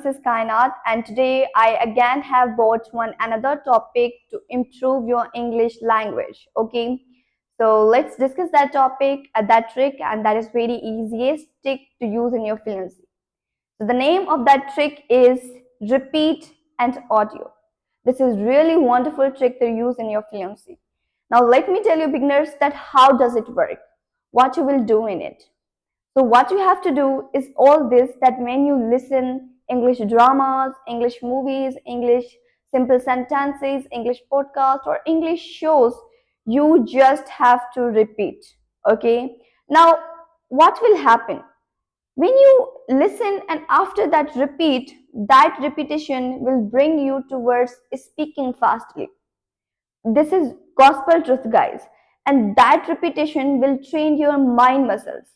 this is Kainat, and today I again have brought one another topic to improve your English language. Okay, so let's discuss that topic, that trick, and that is very easiest trick to use in your fluency. So the name of that trick is repeat and audio. This is really wonderful trick to use in your fluency. Now let me tell you beginners that how does it work, what you will do in it. So what you have to do is all this, that when you listen English dramas, English movies, English simple sentences, English podcast or English shows, you just have to repeat. Okay. Now what will happen? When you listen and after that repeat, that repetition will bring you towards speaking fastly. This is gospel truth, guys. And that repetition will train your mind muscles,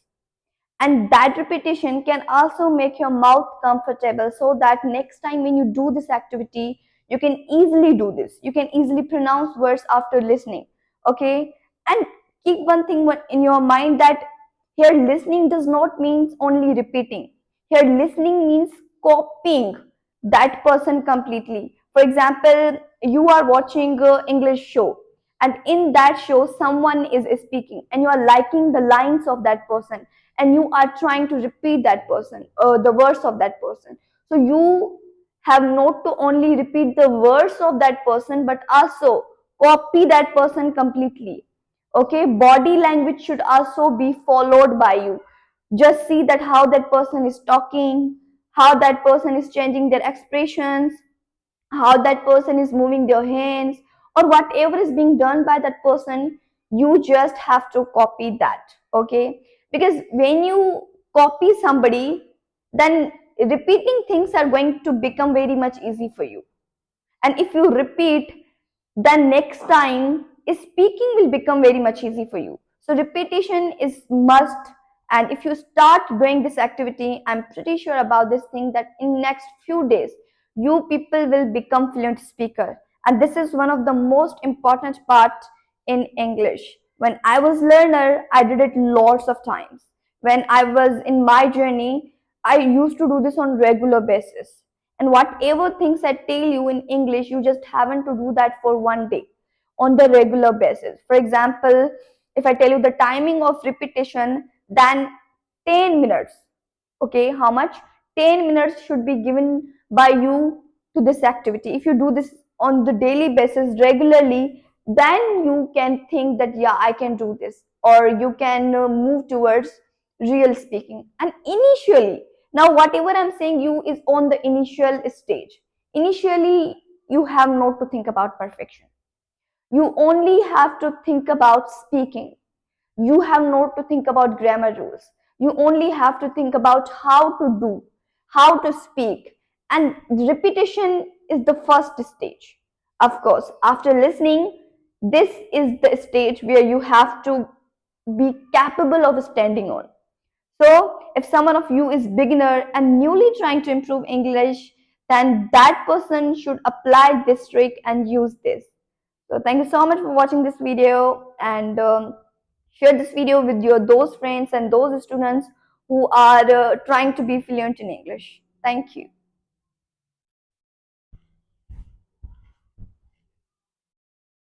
and that repetition can also make your mouth comfortable, so that next time when you do this activity you can easily do this, you can easily pronounce words after listening. Okay, and keep one thing in your mind, that here listening does not mean only repeating. Here listening means copying that person completely. For example, you are watching a English show, and in that show someone is speaking and you are liking the lines of that person, and you are trying to repeat that person, the words of that person. So you have not to only repeat the words of that person but also copy that person completely. Okay, body language should also be followed by you. Just see that how that person is talking, how that person is changing their expressions, how that person is moving their hands, or whatever is being done by that person. You just have to copy that. Okay, because when you copy somebody, then repeating things are going to become very much easy for you. And if you repeat, then next time speaking will become very much easy for you. So repetition is must. And if you start doing this activity, I'm pretty sure about this thing, that in next few days you people will become fluent speaker. And this is one of the most important part in English. When I was learner, I did it lots of times. When I was in my journey, I used to do this on regular basis. And whatever things I tell you in English, you just haven't to do that for one day, on the regular basis. For example, if I tell you the timing of repetition, then 10 minutes. Okay, how much? 10 minutes should be given by you to this activity. If you do this on the daily basis regularly, then you can think that, yeah, I can do this, or you can move towards real speaking. And initially, now whatever I'm saying you is on the initial stage. Initially, you have not to think about perfection. You only have to think about speaking. You have not to think about grammar rules. You only have to think about how to do, how to speak. And repetition is the first stage. Of course, after listening, this is the stage where you have to be capable of standing on. So if someone of you is beginner and newly trying to improve English, then that person should apply this trick and use this. So thank you so much for watching this video, and share this video with your those friends and those students who are trying to be fluent in English. Thank you.